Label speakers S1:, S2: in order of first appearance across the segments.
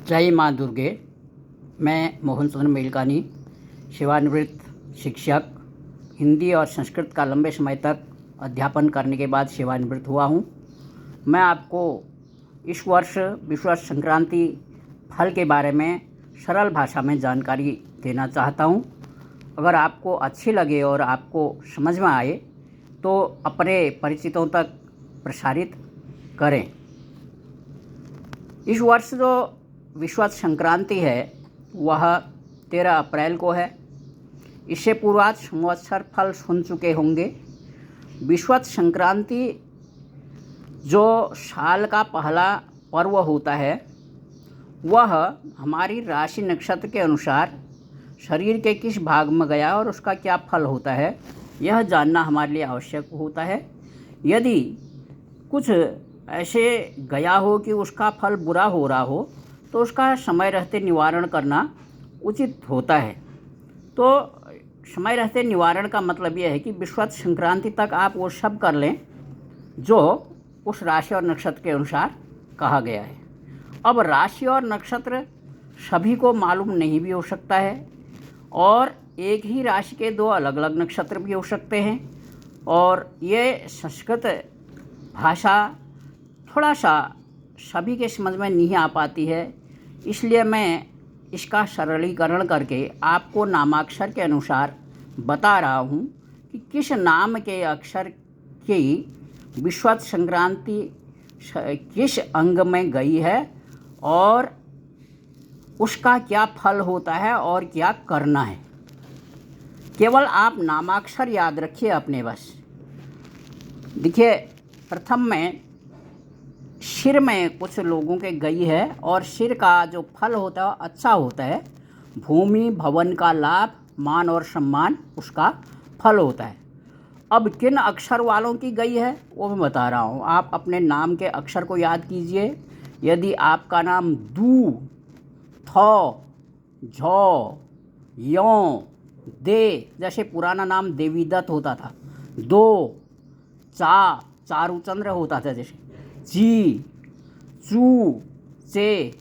S1: जय माँ दुर्गे। मैं मोहन सोहन मेलकानी, सेवानिवृत्त शिक्षक, हिंदी और संस्कृत का लंबे समय तक अध्यापन करने के बाद सेवानिवृत्त हुआ हूँ। मैं आपको इस वर्ष विश्व संक्रांति फल के बारे में सरल भाषा में जानकारी देना चाहता हूँ। अगर आपको अच्छी लगे और आपको समझ में आए तो अपने परिचितों तक प्रसारित करें। इस वर्ष जो विश्व संक्रांति है वह 13 अप्रैल को है। इससे पूर्वाज संवत्सर फल सुन चुके होंगे। विश्व संक्रांति जो साल का पहला पर्व होता है वह हमारी राशि नक्षत्र के अनुसार शरीर के किस भाग में गया और उसका क्या फल होता है यह जानना हमारे लिए आवश्यक होता है। यदि कुछ ऐसे गया हो कि उसका फल बुरा हो रहा हो तो उसका समय रहते निवारण करना उचित होता है। तो समय रहते निवारण का मतलब यह है कि विश्व संक्रांति तक आप वो सब कर लें जो उस राशि और नक्षत्र के अनुसार कहा गया है। अब राशि और नक्षत्र सभी को मालूम नहीं भी हो सकता है और एक ही राशि के दो अलग अलग नक्षत्र भी हो सकते हैं और ये संस्कृत भाषा थोड़ा सा सभी के समझ में नहीं आ पाती है। इसलिए मैं इसका सरलीकरण करके आपको नामाक्षर के अनुसार बता रहा हूँ कि किस नाम के अक्षर की विश्व संक्रांति किस अंग में गई है और उसका क्या फल होता है और क्या करना है। केवल आप नामाक्षर याद रखिए अपने बस। देखिए, प्रथम में सिर में कुछ लोगों के गई है और सिर का जो फल होता है अच्छा होता है। भूमि भवन का लाभ, मान और सम्मान उसका फल होता है। अब किन अक्षर वालों की गई है वो मैं बता रहा हूँ। आप अपने नाम के अक्षर को याद कीजिए। यदि आपका नाम दू, थ, झ, यों, दे जैसे पुराना नाम देवीदत्त होता था, दो, चारुचंद्र होता था, जैसे जी, चू, चे,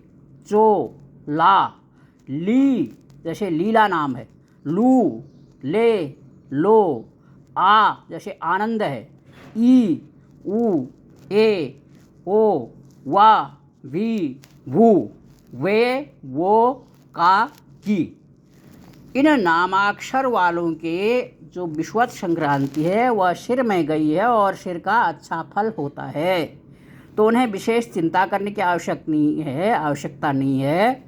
S1: चो, ला, ली जैसे लीला नाम है, लू, ले, लो, आ जैसे आनंद है, ई, ऊ, ए, ओ, वा, वी, भू, वे, वो, का, की। इन नामाक्षर वालों के जो विश्व संक्रांति है वह सिर में गई है और सिर का अच्छा फल होता है, तो उन्हें विशेष चिंता करने की आवश्यकता नहीं है।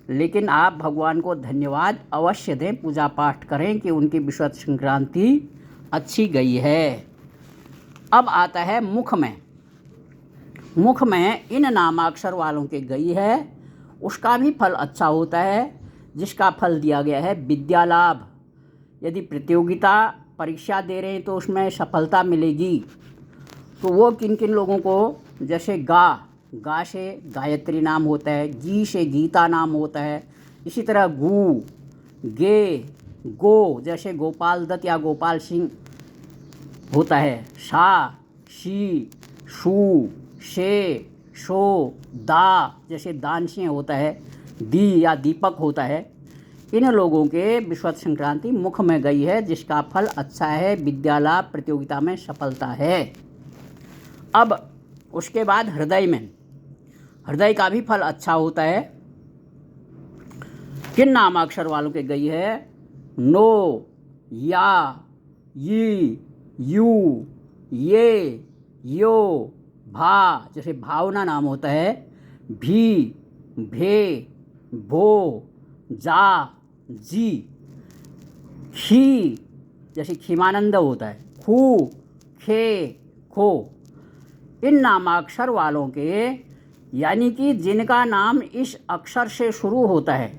S1: लेकिन आप भगवान को धन्यवाद अवश्य दें, पूजा पाठ करें कि उनकी विश्व संक्रांति अच्छी गई है। अब आता है मुख में। मुख में इन नामाक्षर वालों के गई है, उसका भी फल अच्छा होता है, जिसका फल दिया गया है विद्या लाभ। यदि प्रतियोगिता परीक्षा दे रहे हैं तो उसमें सफलता मिलेगी। तो वो किन किन लोगों को, जैसे गा से गायत्री नाम होता है, गी से गीता नाम होता है। इसी तरह गू, गे, गो जैसे गोपाल दत्त या गोपाल सिंह होता है। सा, शी, शू, शे, शो, दा जैसे दान सिंह होता है। दी या दीपक होता है। इन लोगों के विश्व संक्रांति मुख में गई है, जिसका फल अच्छा है, विद्या लाभ, प्रतियोगिता में सफलता है। अब उसके बाद हृदय में, हृदय का भी फल अच्छा होता है। किन नामाक्षर वालों के गई है? नो, या, यी, यू, ये, यो, भा जैसे भावना नाम होता है। भी, भे, भो, जा, जी, खी जैसे खीमानंद होता है। खू, खे, खो। इन नामाक्षर वालों के यानी कि जिनका नाम इस अक्षर से शुरू होता है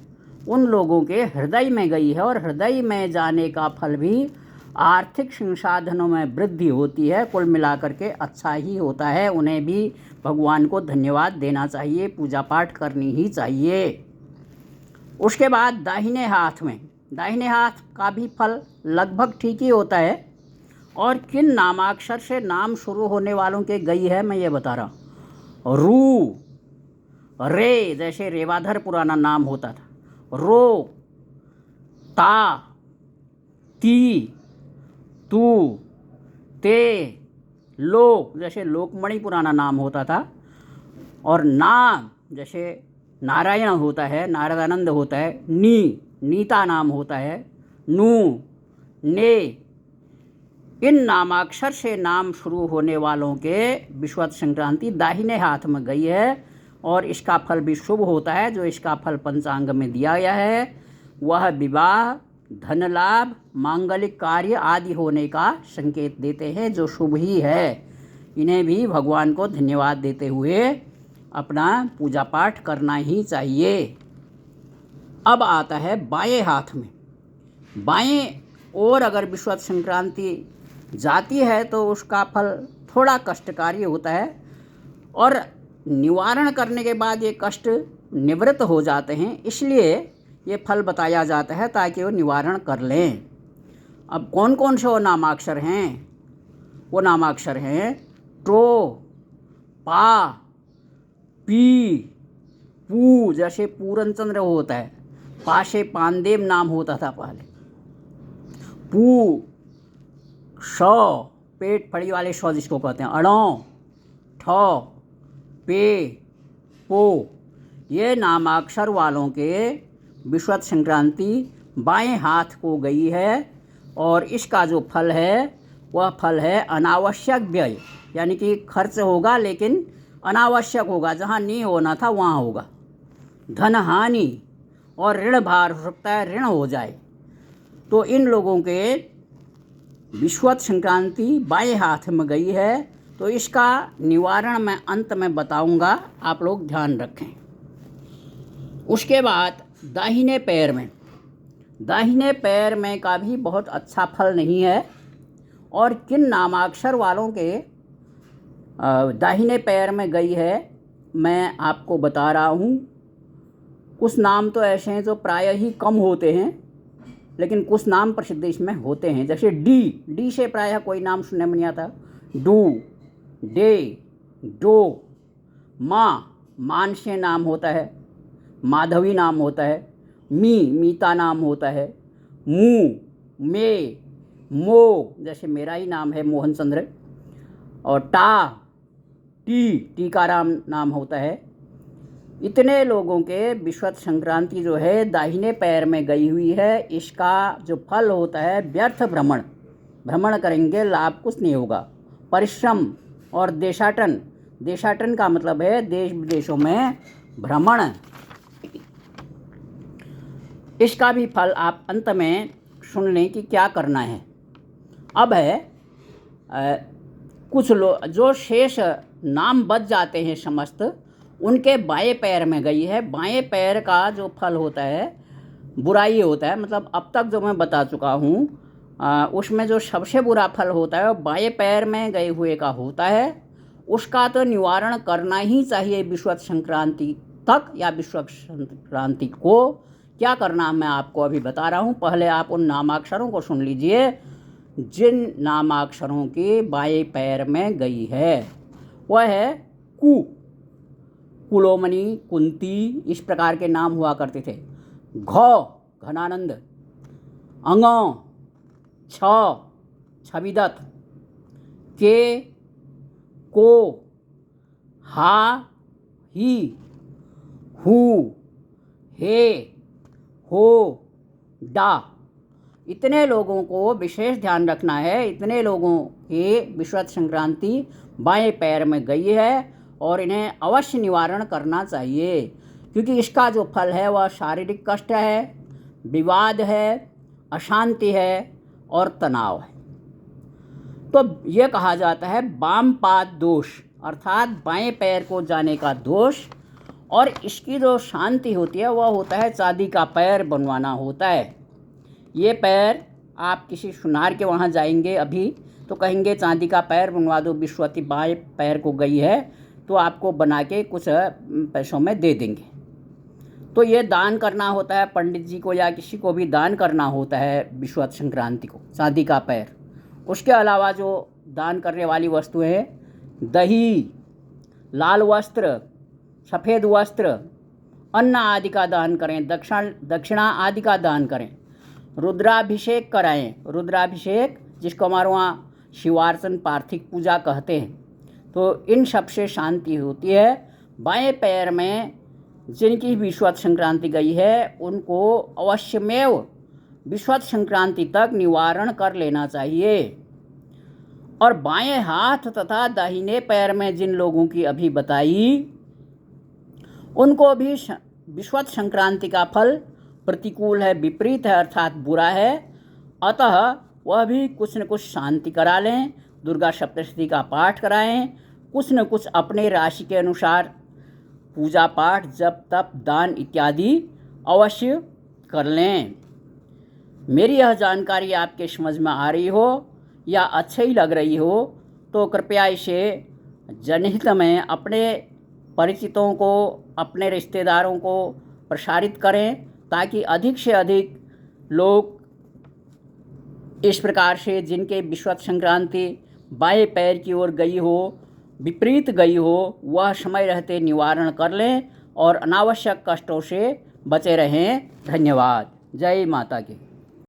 S1: उन लोगों के हृदय में गई है और हृदय में जाने का फल भी आर्थिक संसाधनों में वृद्धि होती है। कुल मिलाकर के अच्छा ही होता है। उन्हें भी भगवान को धन्यवाद देना चाहिए, पूजा पाठ करनी ही चाहिए। उसके बाद दाहिने हाथ में, दाहिने हाथ का भी फल लगभग ठीक ही होता है। और किन नामाक्षर से नाम शुरू होने वालों के गई है मैं ये बता रहा हूँ। रू, रे जैसे रेवाधर पुराना नाम होता था, रो, ता, ती, तू, ते, लोक जैसे लोकमणि पुराना नाम होता था, और ना जैसे नारायण होता है, नारदानंद होता है, नी, नीता नाम होता है, नू, ने, इन नामाक्षर से नाम शुरू होने वालों के विश्वत संक्रांति दाहिने हाथ में गई है और इसका फल भी शुभ होता है। जो इसका फल पंचांग में दिया गया है वह विवाह, धन लाभ, मांगलिक कार्य आदि होने का संकेत देते हैं, जो शुभ ही है। इन्हें भी भगवान को धन्यवाद देते हुए अपना पूजा पाठ करना ही चाहिए। अब आता है बाएं हाथ में। बाएं ओर अगर विश्वत संक्रांति जाती है तो उसका फल थोड़ा कष्टकारी होता है और निवारण करने के बाद ये कष्ट निवृत्त हो जाते हैं, इसलिए ये फल बताया जाता है ताकि वो निवारण कर लें। अब कौन कौन से वो नामाक्षर हैं? वो नामाक्षर हैं ट्रो, पा, पी, पू जैसे पूरन चंद्र होता है, पा से पानदेव नाम होता था पहले, पू, श पेट फड़ी वाले श जिसको कहते हैं, अणो, ठ, पे, पो, ये नामाक्षर वालों के विश्वत संक्रांति बाएं हाथ को गई है और इसका जो फल है वह फल है अनावश्यक व्यय, यानी कि खर्च होगा लेकिन अनावश्यक होगा, जहाँ नहीं होना था वहाँ होगा। धन हानि और ऋण भार हो सकता है, ऋण हो जाए। तो इन लोगों के विश्वत संक्रांति बाएं हाथ में गई है, तो इसका निवारण मैं अंत में बताऊंगा, आप लोग ध्यान रखें। उसके बाद दाहिने पैर में, दाहिने पैर में का भी बहुत अच्छा फल नहीं है और किन नामाक्षर वालों के दाहिने पैर में गई है मैं आपको बता रहा हूँ। कुछ नाम तो ऐसे हैं जो प्रायः ही कम होते हैं, लेकिन कुछ नाम प्रसिद्ध इसमें होते हैं, जैसे डी, डी से प्रायः कोई नाम सुनने में नहीं आता। डू, डे, डो, माँ, मान से नाम होता है, माधवी नाम होता है, मी, मीता नाम होता है, मू, मे, मो जैसे मेरा ही नाम है मोहन चंद्र, और टा, टी, टीकाराम नाम होता है। इतने लोगों के विश्वत संक्रांति जो है दाहिने पैर में गई हुई है। इसका जो फल होता है व्यर्थ भ्रमण, भ्रमण करेंगे लाभ कुछ नहीं होगा। परिश्रम और देशाटन, देशाटन का मतलब है देश विदेशों में भ्रमण। इसका भी फल आप अंत में सुन लें कि क्या करना है। अब है कुछ लोग जो शेष नाम बच जाते हैं समस्त, उनके बाएं पैर में गई है। बाएं पैर का जो फल होता है बुराई होता है, मतलब अब तक जो मैं बता चुका हूँ उसमें जो सबसे बुरा फल होता है वो बाएं पैर में गए हुए का होता है। उसका तो निवारण करना ही चाहिए विश्वत संक्रांति तक या विश्वत संक्रांति को। क्या करना मैं आपको अभी बता रहा हूँ। पहले आप उन नामाक्षरों को सुन लीजिए जिन नामाक्षरों के बाएं पैर में गई है। वह है कु, कुलोमणि, कुंती, इस प्रकार के नाम हुआ करते थे। घ, घनानंद, अंग, छ, छविदत्त, के, को, हा, ही, हु, हे, हो, डा। इतने लोगों को विशेष ध्यान रखना है। इतने लोगों के विश्वत संक्रांति बाएं पैर में गई है और इन्हें अवश्य निवारण करना चाहिए, क्योंकि इसका जो फल है वह शारीरिक कष्ट है, विवाद है, अशांति है और तनाव है। तो यह कहा जाता है वाम पाद दोष, अर्थात बाएं पैर को जाने का दोष। और इसकी जो शांति होती है वह होता है चांदी का पैर बनवाना होता है। ये पैर आप किसी सुनार के वहाँ जाएंगे अभी तो कहेंगे चांदी का पैर बनवा दो, विश्वती बाएं पैर को गई है, तो आपको बना के कुछ पैसों में दे देंगे। तो ये दान करना होता है, पंडित जी को या किसी को भी दान करना होता है विश्वत संक्रांति को, चांदी का पैर। उसके अलावा जो दान करने वाली वस्तुएं हैं, दही, लाल वस्त्र, सफ़ेद वस्त्र, अन्न आदि का दान करें, दक्षिणा आदि का दान करें, रुद्राभिषेक कराएं। रुद्राभिषेक जिसको हमारे वहाँ शिवार्चन पार्थिव पूजा कहते हैं। तो इन सब से शांति होती है। बाएं पैर में जिनकी विश्वत संक्रांति गई है उनको अवश्यमेव विश्वत संक्रांति तक निवारण कर लेना चाहिए। और बाएं हाथ तथा दाहिने पैर में जिन लोगों की अभी बताई उनको भी विश्वत संक्रांति का फल प्रतिकूल है, विपरीत है, अर्थात बुरा है। अतः वह भी कुछ न कुछ शांति करा लें, दुर्गा सप्तशती का पाठ कराएं, कुछ न कुछ अपने राशि के अनुसार पूजा पाठ, जप तप, दान इत्यादि अवश्य कर लें। मेरी यह जानकारी आपके समझ में आ रही हो या अच्छी ही लग रही हो तो कृपया इसे जनहित में अपने परिचितों को, अपने रिश्तेदारों को प्रसारित करें ताकि अधिक से अधिक लोग इस प्रकार से जिनके विश्वत संक्रांति बाएं पैर की ओर गई हो, विपरीत गई हो, वह समय रहते निवारण कर लें और अनावश्यक कष्टों से बचे रहें। धन्यवाद। जय माता की।